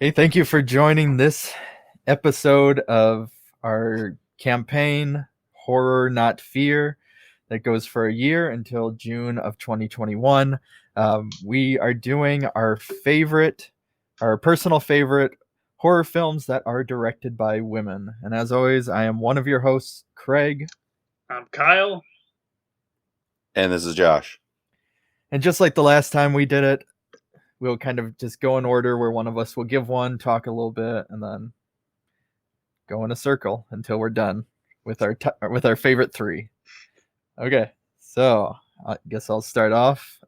Hey, thank you for joining this episode of our campaign, Horror Not Fear, that goes for a year until June of 2021. We are doing our personal favorite horror films that are directed by women. And as always, I am one of your hosts, Craig. I'm Kyle. And this is Josh. And just like the last time we did it, we'll kind of just go in order where one of us will give one, talk a little bit, and then go in a circle until we're done with our favorite three. Okay, so I guess I'll start off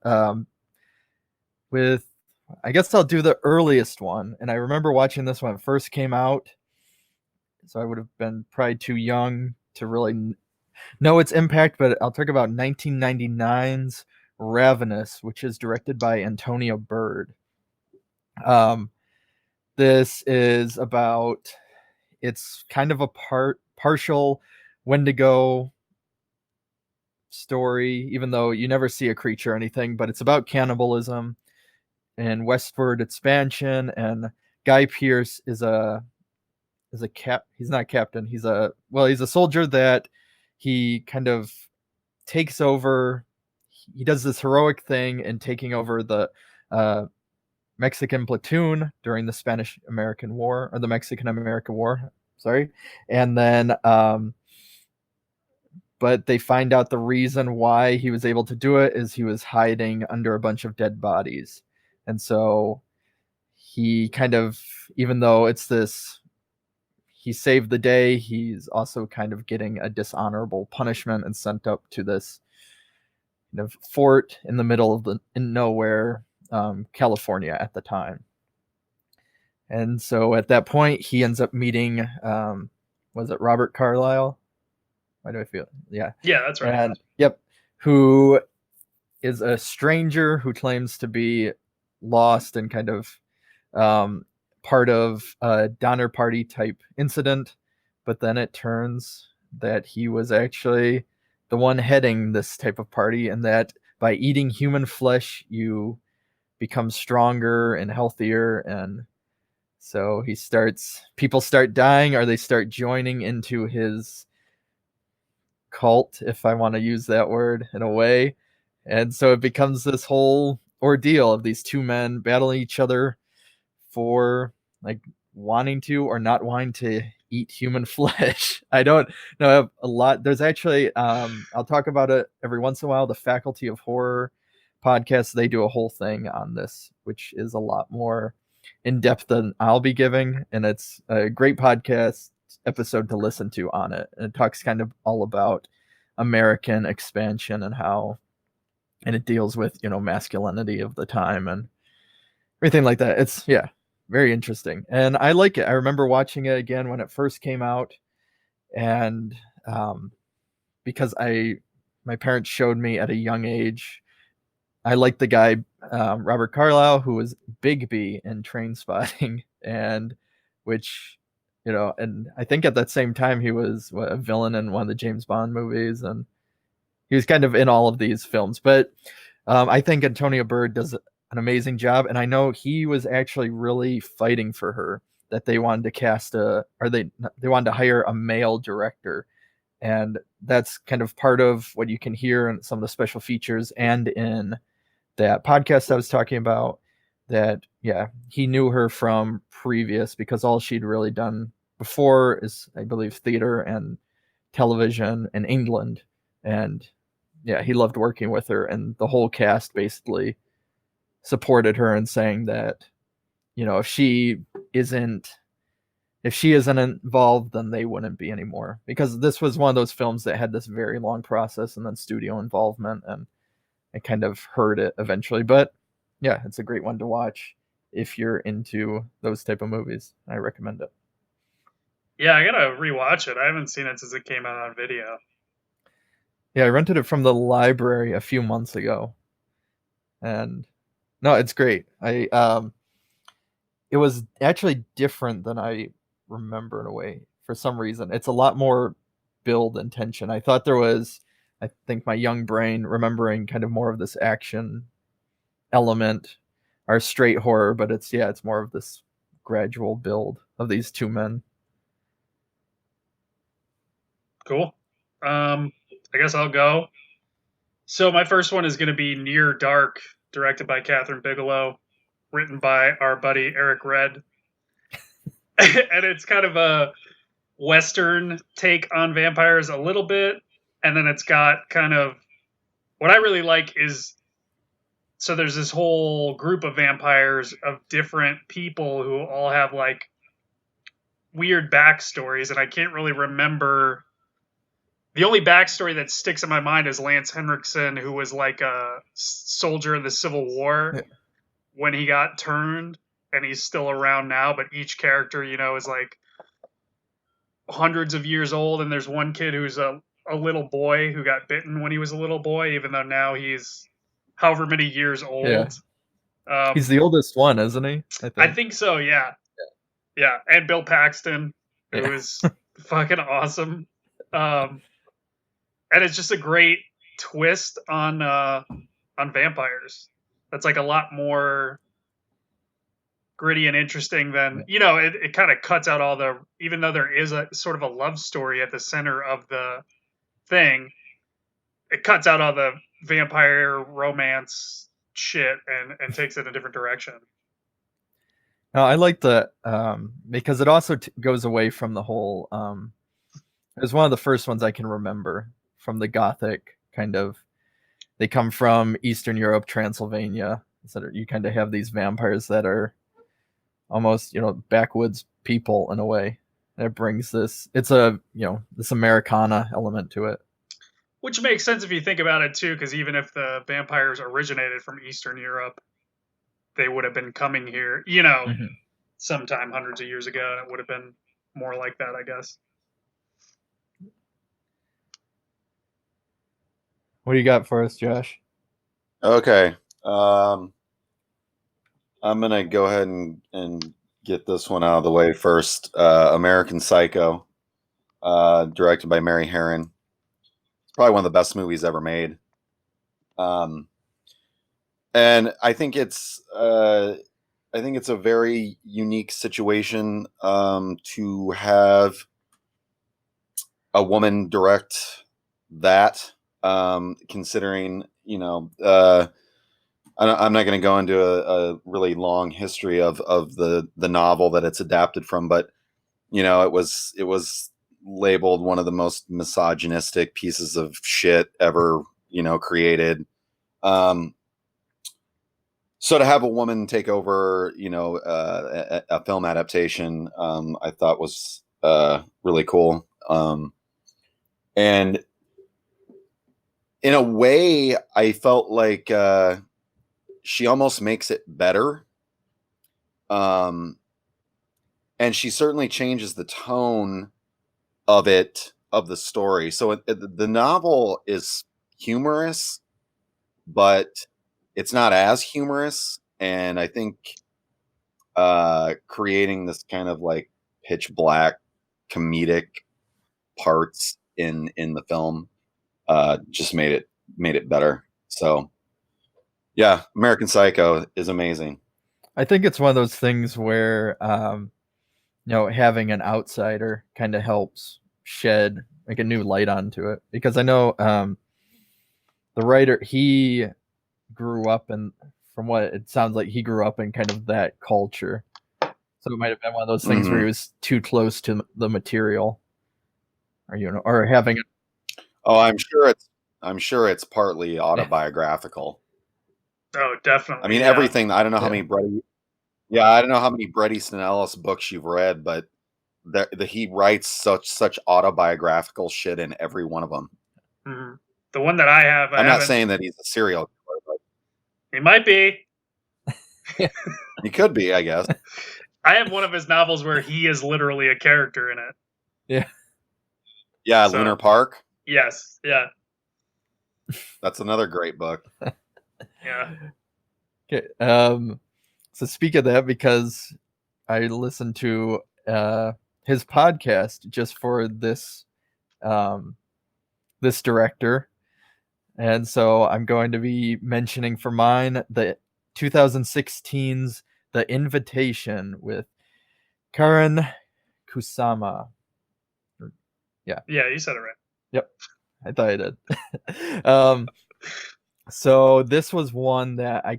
with. I guess I'll do the earliest one, and I remember watching this when it first came out, so I would have been probably too young to really know its impact. But I'll talk about 1999's Ravenous, which is directed by Antonia Bird. This is about. It's kind of a partial Wendigo story, even though you never see a creature or anything, but it's about cannibalism and westward expansion. And Guy Pearce is he's not a captain. He's a soldier that he kind of takes over. He does this heroic thing in taking over the Mexican platoon during the Spanish-American War, or the Mexican-American War, sorry. And then but they find out the reason why he was able to do it is he was hiding under a bunch of dead bodies. And so he kind of, even though he saved the day, he's also kind of getting a dishonorable punishment and sent up to this kind of fort in the middle of in nowhere, California at the time. And so at that point, he ends up meeting, was it Robert Carlyle? Why do I feel? Yeah. Yeah, that's right. And yep, who is a stranger who claims to be lost and kind of part of a Donner Party type incident, but then it turns that he was actually the one heading this type of party, and that by eating human flesh, you become stronger and healthier. And so people start dying, or they start joining into his cult, if I want to use that word in a way. And so it becomes this whole ordeal of these two men battling each other for like wanting to or not wanting to eat human flesh. I don't know a lot. There's actually I'll talk about it every once in a while. The Faculty of Horror podcast, they do a whole thing on this, which is a lot more in depth than I'll be giving, and it's a great podcast episode to listen to on it. And it talks kind of all about American expansion and it deals with, masculinity of the time and everything like that. It's very interesting, and I like it. I remember watching it again when it first came out, and because my parents showed me at a young age. I like the guy, Robert Carlyle, who was Bigby in Trainspotting, and which, and I think at that same time he was a villain in one of the James Bond movies, and he was kind of in all of these films. But I think Antonia Bird does an amazing job, and I know he was actually really fighting for her, that they wanted to they wanted to hire a male director. And that's kind of part of what you can hear in some of the special features and in that podcast I was talking about, that he knew her from previous, because all she'd really done before is, I believe, theater and television in England. And he loved working with her, and the whole cast basically supported her and saying that, if she isn't involved, then they wouldn't be anymore, because this was one of those films that had this very long process and then studio involvement, and I kind of heard it eventually. But it's a great one to watch if you're into those type of movies. I recommend it. Yeah, I gotta rewatch it. I haven't seen it since it came out on video. Yeah, I rented it from the library a few months ago, and no, it's great. It was actually different than I remember in a way. For some reason, it's a lot more build and tension. I thought there was. I think my young brain remembering kind of more of this action element or straight horror, but it's more of this gradual build of these two men. Cool. I guess I'll go. So my first one is going to be Near Dark, directed by Catherine Bigelow, written by our buddy Eric Red. And it's kind of a Western take on vampires a little bit. And then it's got kind of, what I really like is, so there's this whole group of vampires of different people who all have like weird backstories. And I can't really remember. The only backstory that sticks in my mind is Lance Henriksen, who was like a soldier in the Civil War when he got turned, and he's still around now. But each character, you know, is like hundreds of years old. And there's one kid who's a little boy who got bitten when he was a little boy, even though now he's however many years old. Yeah. He's the oldest one, isn't he? I think so, yeah. Yeah, and Bill Paxton, who is fucking awesome. And it's just a great twist on vampires. That's like a lot more gritty and interesting than, you know, it kind of cuts out all the, even though there is a sort of a love story at the center of the thing, it cuts out all the vampire romance shit and takes it in a different direction. No, I like the because it also goes away from the whole it was one of the first ones I can remember from the Gothic kind of, they come from Eastern Europe, Transylvania, so you kind of have these vampires that are almost, you know, backwoods people in a way. And it brings this, it's a, you know, this Americana element to it. Which makes sense if you think about it too, because even if the vampires originated from Eastern Europe, they would have been coming here, you know, sometime hundreds of years ago, and it would have been more like that, I guess. What do you got for us, Josh? Okay. I'm going to go ahead and get this one out of the way first. American Psycho, directed by Mary Herron. It's probably one of the best movies ever made. And I think it's a very unique situation to have a woman direct that. Considering, you know, I'm not going to go into a really long history of the novel that it's adapted from, but you know, it was labeled one of the most misogynistic pieces of shit ever, you know, created. So to have a woman take over, you know, a film adaptation, I thought was really cool. And in a way, I felt like she almost makes it better. And she certainly changes the tone of it, of the story. So the novel is humorous, but it's not as humorous. And I think creating this kind of like pitch black comedic parts in the film just made it better. So yeah, American Psycho is amazing. I think it's one of those things where you know, having an outsider kind of helps shed like a new light onto it, because I know the writer, he grew up in, from what it sounds like, he grew up in kind of that culture, so it might have been one of those things where he was too close to the material, or, you know, or having Oh, I'm sure it's partly autobiographical. Oh, definitely. I mean, everything. I don't know how many I don't know how many Bret Easton Ellis books you've read, but he writes such autobiographical shit in every one of them. Mm-hmm. The one that I have, I'm not saying that he's a serial killer, but he might be. He could be, I guess. I have one of his novels where he is literally a character in it. Yeah. Yeah, so, Lunar Park. Yes, yeah. That's another great book. Yeah. Okay. So speak of that, because I listened to his podcast just for this this director, and so I'm going to be mentioning for mine the 2016's The Invitation with Karen Kusama. Yeah, you said it right. Yep, I thought I did. So this was one that I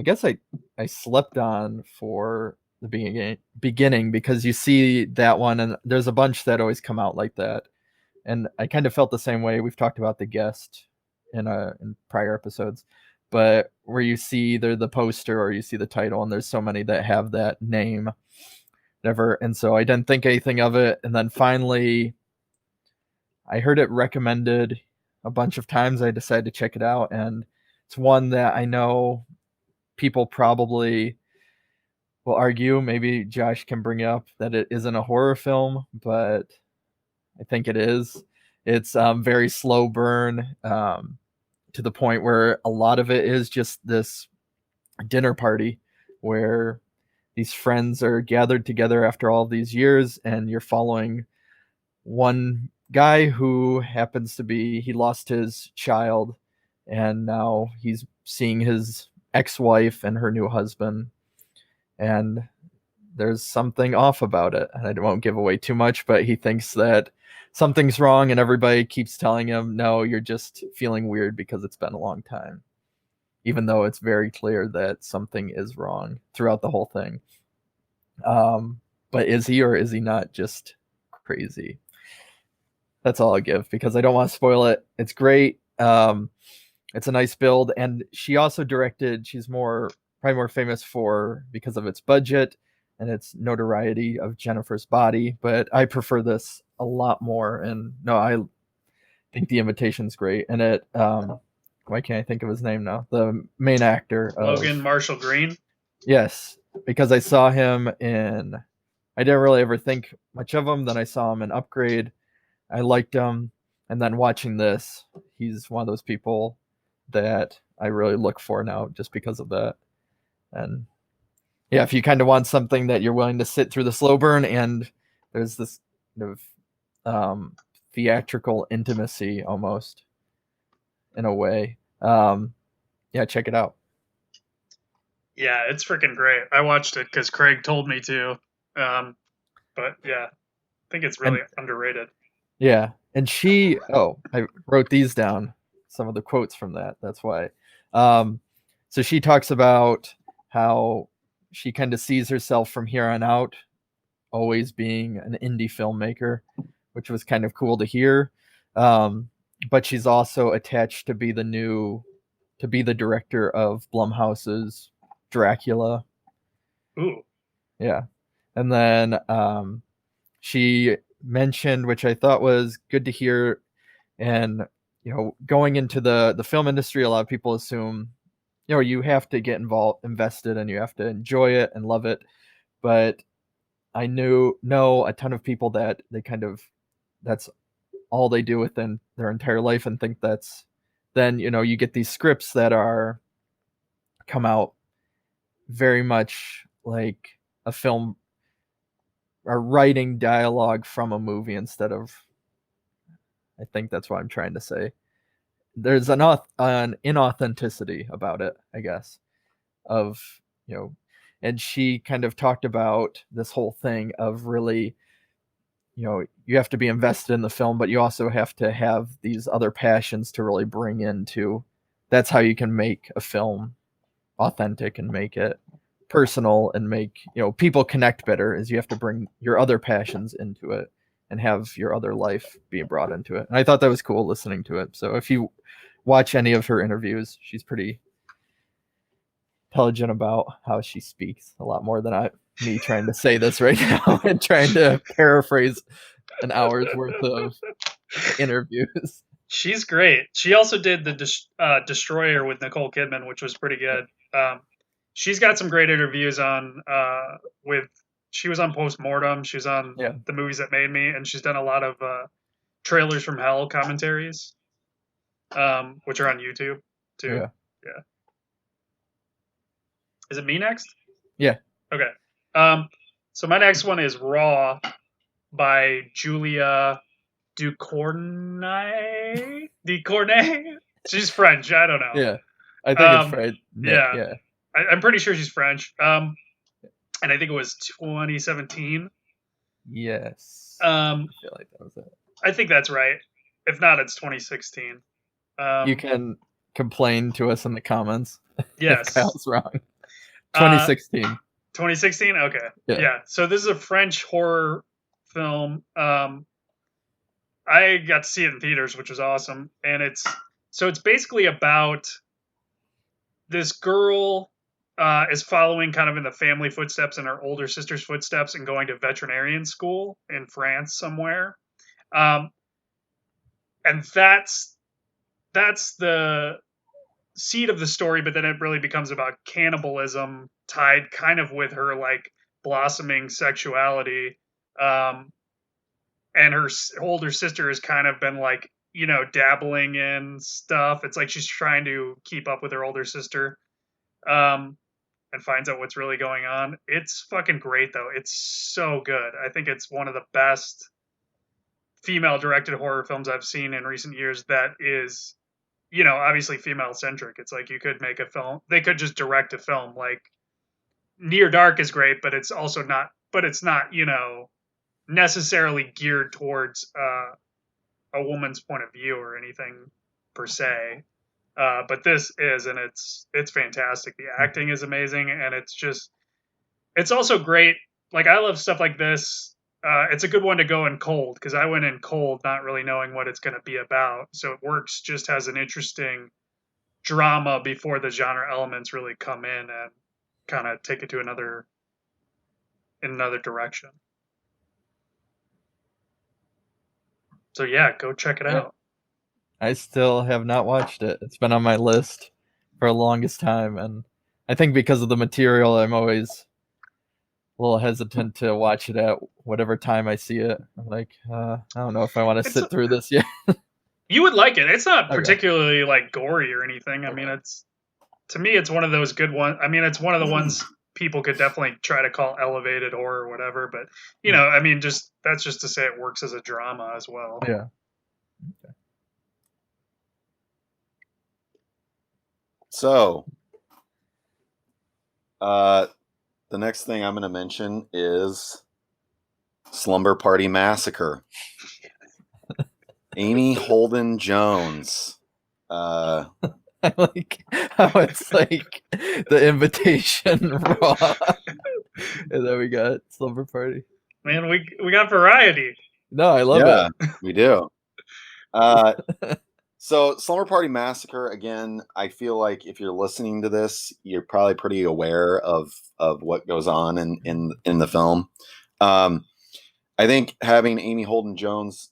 guess I slept on for the beginning because you see that one, and there's a bunch that always come out like that, and I kind of felt the same way. We've talked about The Guest in prior episodes, but where you see either the poster or you see the title, and there's so many that have that name, never, and so I didn't think anything of it, and then finally I heard it recommended a bunch of times. I decided to check it out, and it's one that I know people probably will argue, maybe Josh can bring up, that it isn't a horror film, but I think it is. It's very slow burn, to the point where a lot of it is just this dinner party where these friends are gathered together after all these years, and you're following one guy who happens to be, he lost his child, and now he's seeing his ex-wife and her new husband, and there's something off about it. And I won't give away too much, but he thinks that something's wrong, and everybody keeps telling him, no, you're just feeling weird because it's been a long time, even though it's very clear that something is wrong throughout the whole thing. But is he or is he not just crazy? That's all I'll give because I don't want to spoil it. It's great. It's a nice build, and she also directed. She's probably more famous because of its budget and its notoriety of Jennifer's Body, but I prefer this a lot more. And no, I think The Invitation's great, and it. Why can't I think of his name now? The main actor, Logan Marshall Green. Yes, because I saw him in. I didn't really ever think much of him. Then I saw him in Upgrade. I liked him, and then watching this, he's one of those people that I really look for now just because of that. And yeah, if you kind of want something that you're willing to sit through the slow burn, and there's this kind of theatrical intimacy almost in a way, yeah, check it out. Yeah, it's freaking great. I watched it because Craig told me to. But yeah, I think it's really underrated. Yeah, and I wrote these down, some of the quotes from that. That's why. So she talks about how she kind of sees herself from here on out always being an indie filmmaker, which was kind of cool to hear. But she's also attached to be the director of Blumhouse's Dracula. Ooh. Yeah. And then she mentioned, which I thought was good to hear, and going into the film industry, a lot of people assume you have to get invested, and you have to enjoy it and love it. But I know a ton of people that that's all they do within their entire life, and think then you get these scripts that come out very much like a film, are writing dialogue from a movie instead of. I think that's what I'm trying to say. There's an inauthenticity about it, I guess, of and she kind of talked about this whole thing of really, you have to be invested in the film, but you also have to have these other passions to really bring into. That's how you can make a film authentic and make it personal and make people connect better, is you have to bring your other passions into it and have your other life be brought into it. And I thought that was cool listening to it. So if you watch any of her interviews, she's pretty intelligent about how she speaks, a lot more than me trying to say this right now and trying to paraphrase an hour's worth of interviews. She's great. She also did the Destroyer with Nicole Kidman, which was pretty good. She's got some great interviews on she was on Postmortem. She was on The Movies That Made Me, and she's done a lot of Trailers from Hell commentaries, which are on YouTube too. Yeah. Is it me next? Yeah. Okay. So my next one is Raw by Julia Ducournay. She's French. I don't know. Yeah, I think it's French. Yeah. I'm pretty sure she's French. and I think it was 2017. Yes. I feel like that was it. I think that's right. If not, it's 2016. You can complain to us in the comments yes. if Kyle's wrong. 2016. 2016? Okay. Yeah. So this is a French horror film. I got to see it in theaters, which was awesome. And it's basically about this girl is following kind of in the family footsteps and her older sister's footsteps and going to veterinarian school in France somewhere. And that's the seed of the story, but then it really becomes about cannibalism tied kind of with her like blossoming sexuality. And her older sister has kind of been like, dabbling in stuff. It's like she's trying to keep up with her older sister. And finds out what's really going on. It's fucking great though. It's so good. I think it's one of the best female directed horror films I've seen in recent years that is, obviously female centric. It's like you could make a film. They could just direct a film. Like Near Dark is great, but it's also not necessarily geared towards a woman's point of view or anything per se. But this is, and it's fantastic. The acting is amazing, and it's also great. Like I love stuff like this. It's a good one to go in cold because I went in cold, not really knowing what it's going to be about. So it works just as an interesting drama before the genre elements really come in and kind of take it to another direction. So yeah, go check it out. I still have not watched it. It's been on my list for the longest time, and I think because of the material, I'm always a little hesitant to watch it at whatever time I see it. I'm like, I don't know if I want to sit through this yet. You would like it. It's not particularly like gory or anything. I mean, to me, it's one of those good ones. I mean, it's one of the ones people could definitely try to call elevated horror or whatever. But I mean, that's just to say it works as a drama as well. Yeah. Okay. So, the next thing I'm going to mention is Slumber Party Massacre. Amy Holden Jones. I like how it's like the invitation raw. And then we got Slumber Party. Man, we got variety. No, I love it. We do. So Slumber Party Massacre, again, I feel like if you're listening to this, you're probably pretty aware of what goes on in the film. I think having Amy Holden Jones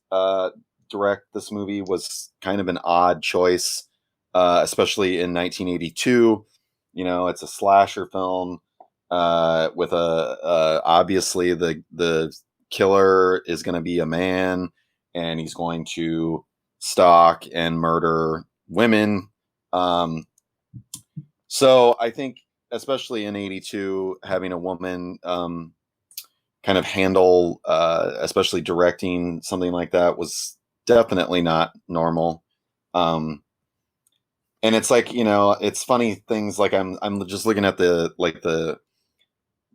direct this movie was kind of an odd choice, especially in 1982. It's a slasher film with obviously the killer is going to be a man, and he's going to stalk and murder women. So I think, especially in 82, having a woman kind of handle, especially directing something like that, was definitely not normal. And it's like, it's funny things like I'm just looking at the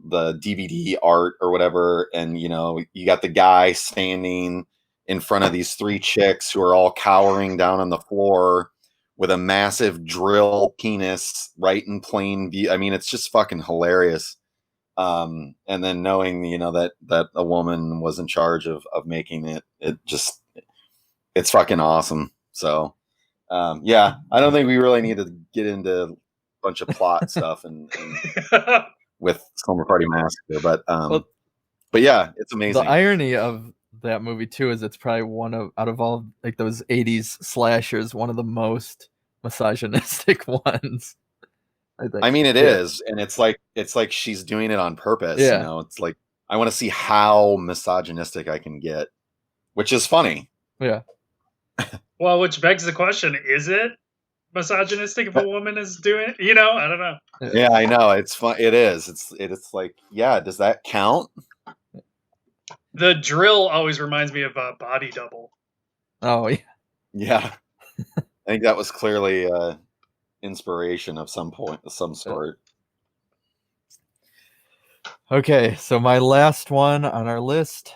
DVD art or whatever, and you got the guy standing in front of these three chicks who are all cowering down on the floor with a massive drill penis right in plain view. I mean, it's just fucking hilarious. And then knowing, that a woman was in charge of making it, it's fucking awesome. So, yeah, I don't think we really need to get into a bunch of plot stuff and with Slumber Party Massacre, but yeah, it's amazing. The irony of that movie too is it's probably out of all like those 80s slashers, one of the most misogynistic ones. I think. I mean, it is, and it's like she's doing it on purpose. Yeah. It's like I want to see how misogynistic I can get, which is funny. Yeah. Well, which begs the question: is it misogynistic if a woman is doing it? I don't know. Yeah, I know. It's fun. It is. It's like, yeah. Does that count? The drill always reminds me of a Body Double. Oh yeah. Yeah. I think that was clearly inspiration of some sort. Okay, so my last one on our list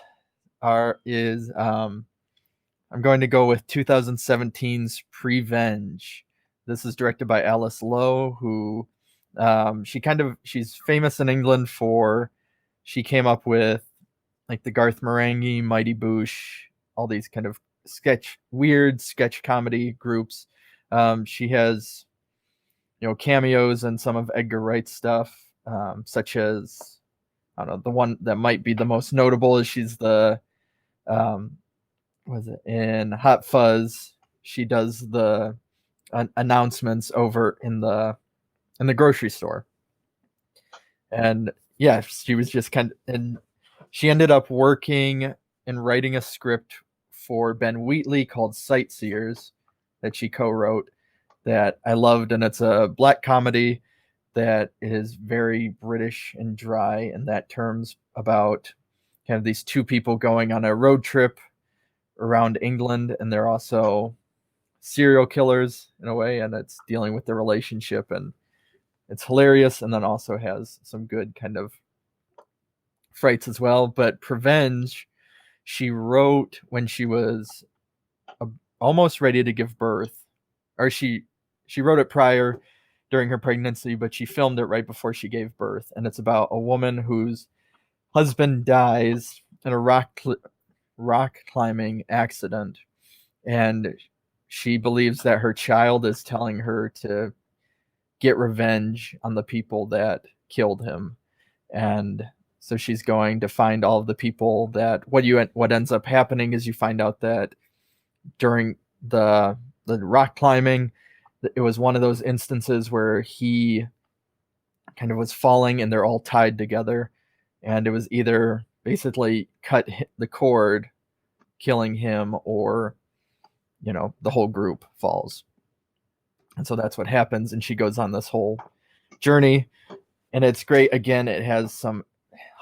is I'm going to go with 2017's Prevenge. This is directed by Alice Lowe, who she's famous in England for she came up with like the Garth Marenghi, Mighty Boosh, all these kind of weird sketch comedy groups. She has cameos in some of Edgar Wright's stuff, such as I don't know, the one that might be the most notable is she's the was it in Hot Fuzz? She does the announcements over in the grocery store, and yeah, she was just and she ended up working and writing a script for Ben Wheatley called Sightseers that she co-wrote that I loved, and it's a black comedy that is very British and dry in that terms about kind of these two people going on a road trip around England, and they're also serial killers in a way, and it's dealing with their relationship, and it's hilarious, and then also has some good kind of frights as well. But Prevenge, she wrote when she was almost ready to give birth, or she wrote it prior during her pregnancy, but she filmed it right before she gave birth, and it's about a woman whose husband dies in a rock climbing accident, and she believes that her child is telling her to get revenge on the people that killed him. And so she's going to find all of the people that what ends up happening is you find out that during the rock climbing, it was one of those instances where he kind of was falling and they're all tied together, and it was either basically cut the cord killing him, or the whole group falls. And so that's what happens, and she goes on this whole journey, and it's great. Again, it has some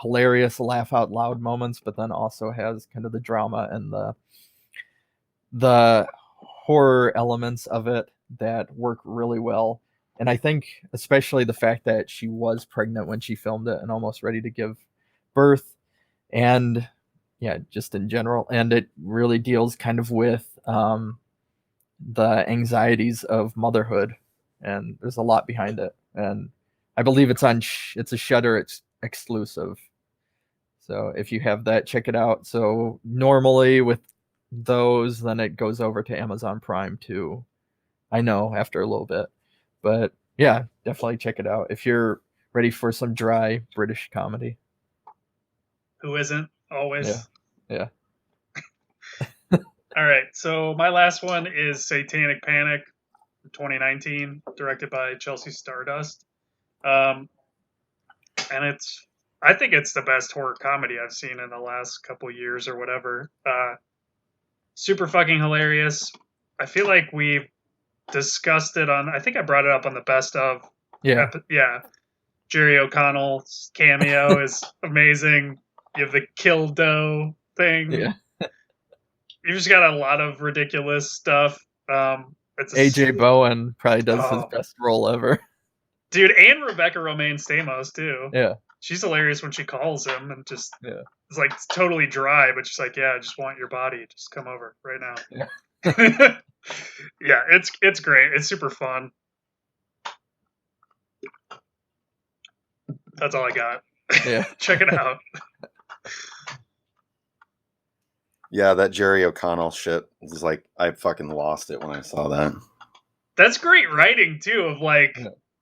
hilarious laugh out loud moments, but then also has kind of the drama and the horror elements of it that work really well. And I think especially the fact that she was pregnant when she filmed it and almost ready to give birth, and yeah, just in general, and it really deals kind of with the anxieties of motherhood, and there's a lot behind it. And I believe it's a Shudder exclusive. So if you have that, check it out. So normally with those, then it goes over to Amazon Prime too. I know after a little bit, but yeah, definitely check it out if you're ready for some dry British comedy. Who isn't always? Yeah. All right, so my last one is Satanic Panic, 2019, directed by Chelsea Stardust. And I think it's the best horror comedy I've seen in the last couple years or whatever. Super fucking hilarious. I feel like we've discussed it I think I brought it up on the best of. Yeah. Jerry O'Connell's cameo is amazing. You have the Kildo thing. Yeah. You just got a lot of ridiculous stuff. AJ Bowen probably does his best role ever. Dude, and Rebecca Romaine Stamos too. Yeah. She's hilarious when she calls him and just it's like totally dry, but she's like, yeah, I just want your body. Just come over right now. Yeah. Yeah, it's great. It's super fun. That's all I got. Yeah. Check it out. Yeah, that Jerry O'Connell shit was like, I fucking lost it when I saw that. That's great writing too, of like,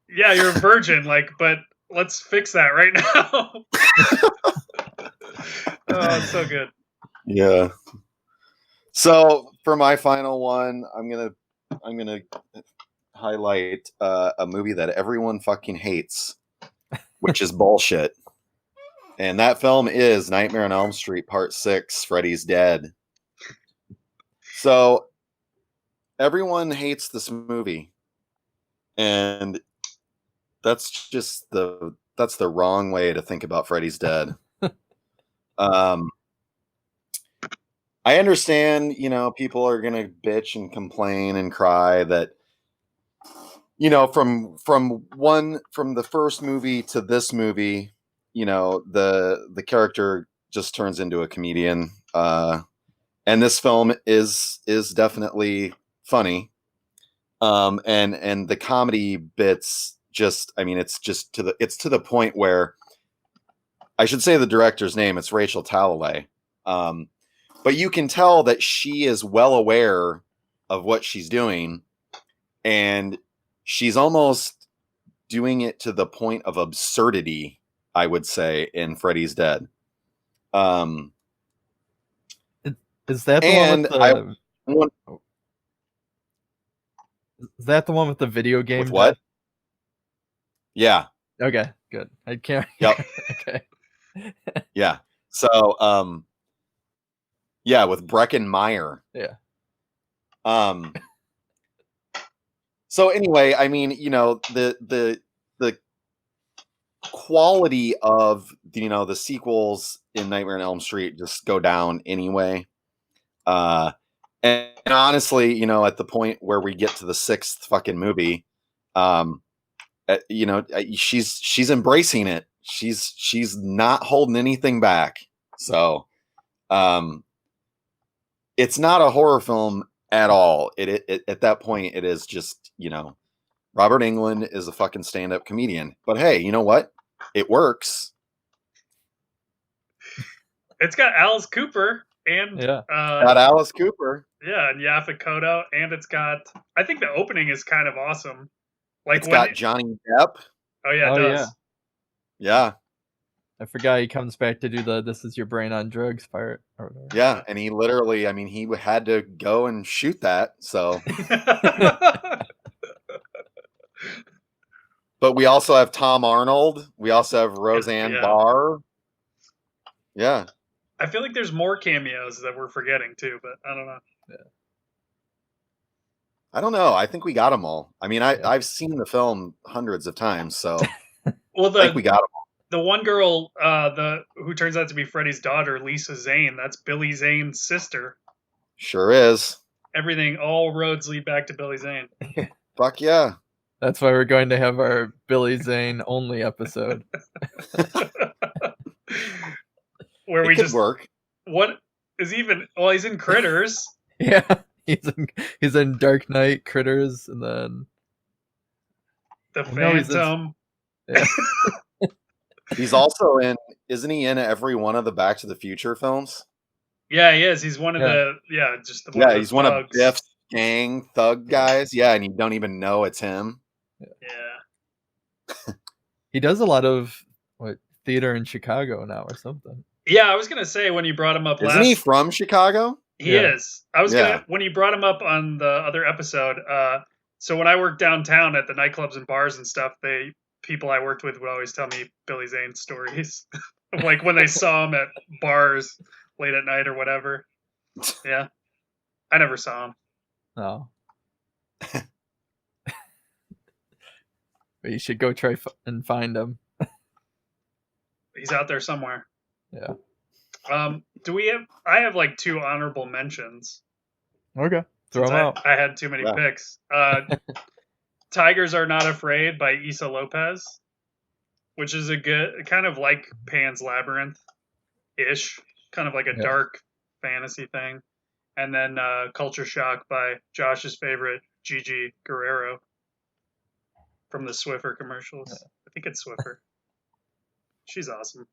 yeah, you're a virgin, like, but let's fix that right now. Oh, it's so good. Yeah. So for my final one, I'm gonna highlight a movie that everyone fucking hates, which is bullshit. And that film is Nightmare on Elm Street Part 6, Freddy's Dead. So everyone hates this movie. And that's the wrong way to think about Freddy's Dead. I understand, people are going to bitch and complain and cry that, from the first movie to this movie, the character just turns into a comedian. And this film is definitely funny. And the comedy bits just, I mean, it's to the point where I should say the director's name. It's Rachel Talalay. But you can tell that she is well aware of what she's doing, and she's almost doing it to the point of absurdity, I would say, in Freddy's Dead. Is that the one with the? Is that the one with the video game? With what? Death? Yeah. Okay, good. I can't. Yep. Okay. Yeah. So, yeah, with Breckin Meyer. Yeah. So anyway, I mean, the quality of the sequels in Nightmare on Elm Street just go down anyway. And honestly, at the point where we get to the 6th fucking movie, she's embracing it. She's not holding anything back. So, it's not a horror film at all. It at that point, it is just, Robert Englund is a fucking stand-up comedian. But hey, you know what? It works. It's got Alice Cooper and got Alice Cooper. Yeah, and Yaphet Kotto, and it's got. I think the opening is kind of awesome. Like it's got Johnny Depp. Oh yeah, it does. Yeah. I forgot he comes back to do the "This is your brain on drugs" part. Yeah, and he literally, I mean, he had to go and shoot that. So. But we also have Tom Arnold. We also have Roseanne Barr. Yeah. I feel like there's more cameos that we're forgetting too, but I don't know. Yeah. I don't know. I think we got them all. I mean, I've seen the film hundreds of times, so well, I think we got them all. The one girl, who turns out to be Freddy's daughter, Lisa Zane, that's Billy Zane's sister. Sure is. Everything, all roads lead back to Billy Zane. Fuck yeah. That's why we're going to have our Billy Zane only episode. Where we just work. What is even? Well, he's in Critters. Yeah, he's in Dark Knight, Critters, and then The Phantom. Yeah. He's also in. Isn't he in every one of the Back to the Future films? Yeah, he is. He's one of the. Yeah, just the. One he's one of Biff's gang thug guys. Yeah, and you don't even know it's him. Yeah. He does a lot of theater in Chicago now or something. Yeah, I was gonna say when you brought him up Isn't he from Chicago? He is. I was gonna when you brought him up on the other episode. So when I worked downtown at the nightclubs and bars and stuff, people I worked with would always tell me Billy Zane stories, like when they saw him at bars late at night or whatever. Yeah, I never saw him. Oh. But you should go try and find him. He's out there somewhere. Yeah. Do we have? I have like 2 honorable mentions. Okay, throw them out. I had too many picks. Tigers Are Not Afraid by Issa Lopez, which is a good kind of like Pan's Labyrinth-ish, kind of like a dark fantasy thing. And then Culture Shock by Josh's favorite Gigi Guerrero from the Swiffer commercials. Yeah. I think it's Swiffer. She's awesome.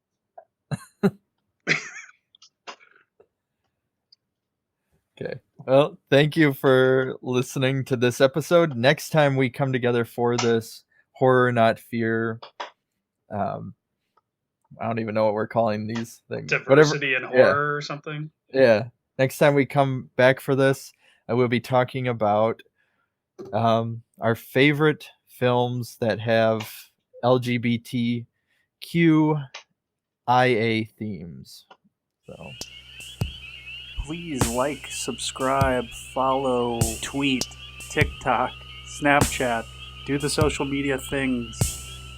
Okay. Well, thank you for listening to this episode. Next time we come together for this Horror Not Fear, I don't even know what we're calling these things. Diversity and horror or something. Yeah. Next time we come back for this, I will be talking about our favorite films that have LGBTQIA themes. So please like, subscribe, follow, tweet, TikTok, Snapchat, do the social media things.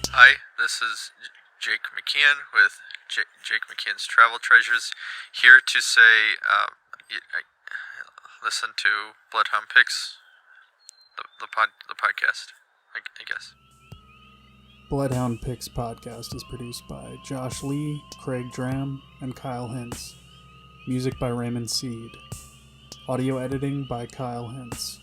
Hi, this is Jake McKeon with Jake McKeon's Travel Treasures, here to say listen to Bloodhound Pix, the podcast, I guess. Bloodhound Pix podcast is produced by Josh Lee, Craig Dram, and Kyle Hintz. Music by Raymond Seed. Audio editing by Kyle Hintz.